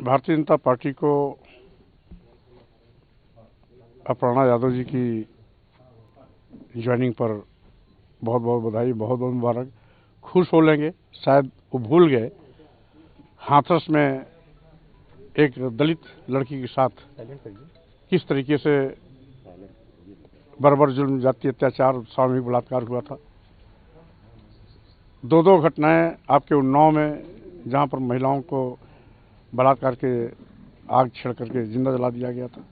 Bharatiya Janata party को अपर्णा यादव जी की joining पर बहुत बहुत बधाई, बहुत बहुत मुबारक। खुश हो लेंगे, शायद वो भूल गए हाथरस में एक दलित लड़की के साथ किस तरीके से बर्बर जुल्म, जातीय अत्याचार, सामूहिक बलात्कार हुआ था। दो घटनाएं आपके उन्नाव में, जहां पर महिलाओं को बलात्कार के आग छिड़ करके जिंदा जला दिया गया था।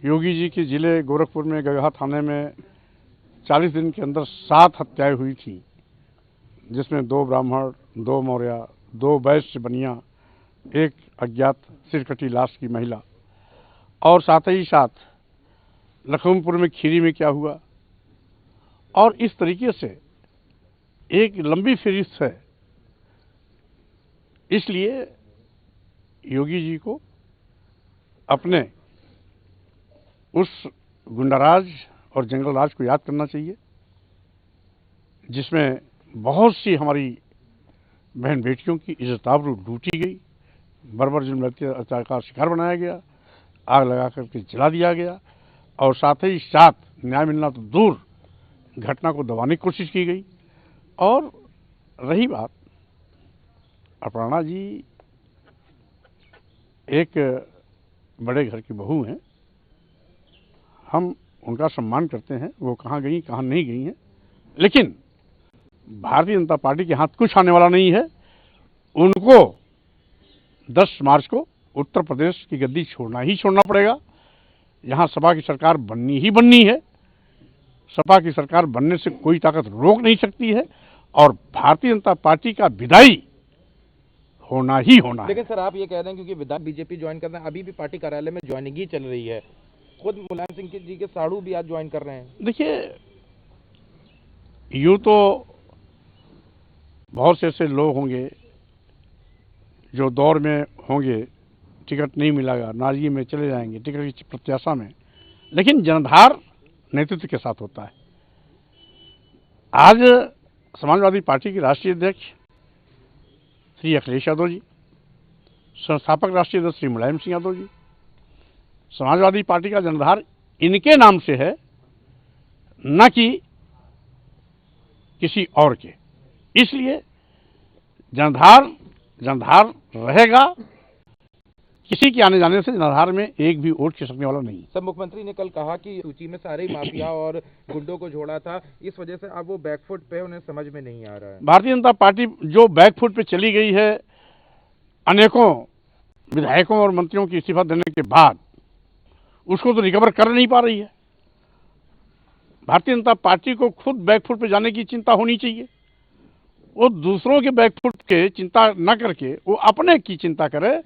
योगी जी के जिले गोरखपुर में गगहा थाने में 40 दिन के अंदर 7 हत्याएं हुई थी, जिसमें 2 ब्राह्मण, 2 मौर्य, 2 वैश्य बनिया, एक अज्ञात सिरकटी लाश की महिला। और साथ ही साथ लखनपुर में खीरी में क्या हुआ, और इस तरीके से एक लंबी फहरिस्त है। इसलिए योगी जी को अपने उस गुंडाराज और जंगल राज को याद करना चाहिए, जिसमें बहुत सी हमारी बहन बेटियों की इज्जत-आबरू लूटी गई, बर्बर जुल्म अत्याचार का शिकार बनाया गया, आग लगा करके जला दिया गया, और साथ ही साथ न्याय मिलना तो दूर, घटना को दबाने की कोशिश की गई। और रही बात, अपर्णा जी एक बड़े घर की बहू हैं, हम उनका सम्मान करते हैं, वो कहाँ गई कहाँ नहीं गई हैं, लेकिन भारतीय जनता पार्टी के हाथ कुछ आने वाला नहीं है। उनको 10 मार्च को उत्तर प्रदेश की गद्दी छोड़ना ही छोड़ना पड़ेगा। यहाँ सपा की सरकार बननी ही बननी है। सपा की सरकार बनने से कोई ताकत रोक नहीं सकती है, और भारतीय जनता पार्टी का विदाई होना ही होना है। लेकिन सर, आप ये कह रहे हैं क्योंकि विधायक बीजेपी ज्वाइन कर रहे हैं, अभी भी पार्टी कार्यालय में ज्वाइनिंग ही चल रही है। खुद मुलायम सिंह जी के साड़ू भी आज ज्वाइन कर रहे हैं। देखिए, यूं तो बहुत से ऐसे लोग होंगे जो दौर में होंगे, टिकट नहीं मिलेगा, नाजी में चले जाएंगे टिकट की प्रत्याशा में, लेकिन जनधार नेतृत्व के साथ होता है। आज समाजवादी पार्टी के राष्ट्रीय अध्यक्ष श्री अखिलेश यादव जी, संस्थापक राष्ट्रीय अध्यक्ष श्री मुलायम सिंह यादव जी, समाजवादी पार्टी का जनधार इनके नाम से है, न कि किसी और के। इसलिए जनधार रहेगा। किसी के आने जाने से जनधार में एक भी वोट खिसकने वाला नहीं। सर, मुख्यमंत्री ने कल कहा कि सूची में सारे माफिया और गुंडों को जोड़ा था, इस वजह से अब वो बैकफुट पे, उन्हें समझ में नहीं आ रहा है। भारतीय जनता पार्टी जो बैकफुट पे चली गई है, अनेकों विधायकों और मंत्रियों की इस्तीफा देने के बाद, उसको तो रिकवर कर नहीं पा रही है। भारतीय जनता पार्टी को खुद बैकफुट पे जाने की चिंता होनी चाहिए। वो दूसरों के बैकफुट के चिंता न करके वो अपने की चिंता करे,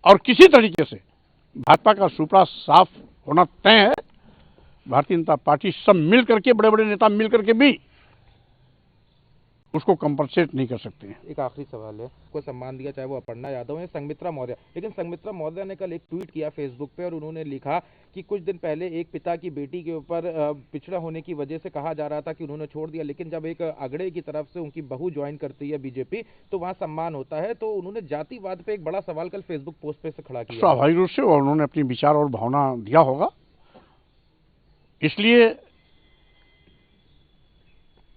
और किसी तरीके से भाजपा का सुपड़ा साफ होना तय है। भारतीय जनता पार्टी सब मिल करके, बड़े बड़े नेता मिल करके भी उसको कंपनसेट नहीं कर सकते हैं। एक आखिरी सवाल है, को सम्मान दिया, चाहे वो अपर्णा यादव है, संघमित्रा मौर्य, लेकिन संघमित्रा मौर्य ने कल एक ट्वीट किया फेसबुक पे, और उन्होंने लिखा कि कुछ दिन पहले एक पिता की बेटी के ऊपर पिछड़ा होने की वजह से कहा जा रहा था कि उन्होंने छोड़ दिया, लेकिन जब एक अगड़े की तरफ से उनकी बहू ज्वाइन करती है बीजेपी, तो वहाँ सम्मान होता है। तो उन्होंने जातिवाद पे एक बड़ा सवाल कल फेसबुक पोस्ट पे से खड़ा किया। स्वाभाविक रूप से उन्होंने अपनी विचार और भावना दिया होगा, इसलिए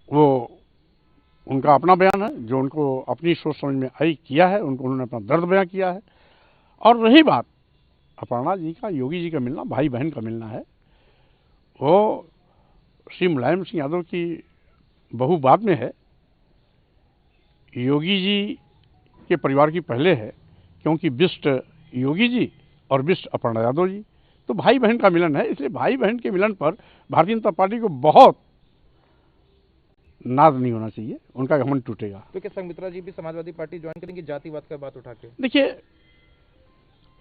वो उनका अपना बयान है, जो उनको अपनी सोच समझ में आई किया है, उन्होंने अपना दर्द बयां किया है। और रही बात अपर्णा जी का, योगी जी का मिलना भाई बहन का मिलना है। वो श्री मुलायम सिंह यादव की बहू बाद में है, योगी जी के परिवार की पहले है, क्योंकि बिष्ट योगी जी और बिष्ट अपर्णा यादव जी, तो भाई बहन का मिलन है। इसलिए भाई बहन के मिलन पर भारतीय जनता पार्टी को बहुत नाज नहीं होना चाहिए, उनका घमंड टूटेगा। तो क्या संघमित्रा जी भी समाजवादी पार्टी ज्वाइन करेंगे जातिवाद का बात उठा के? देखिए,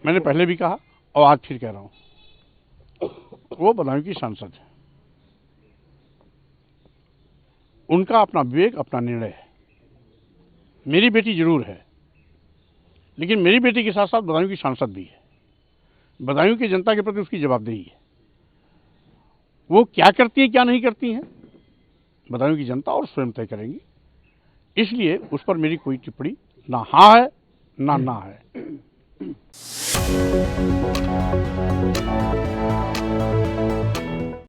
मैंने पहले भी कहा और आज फिर कह रहा हूं, वो बदायूं की सांसद है, उनका अपना विवेक, अपना निर्णय है। मेरी बेटी जरूर है, लेकिन मेरी बेटी के साथ साथ बदायूं की सांसद भी है। बदायूं की जनता के प्रति उसकी जवाबदेही है। वो क्या करती है क्या नहीं करती हैं, बदायूं की जनता और स्वयं तय करेंगी। इसलिए उस पर मेरी कोई टिप्पणी ना हाँ है ना है। है।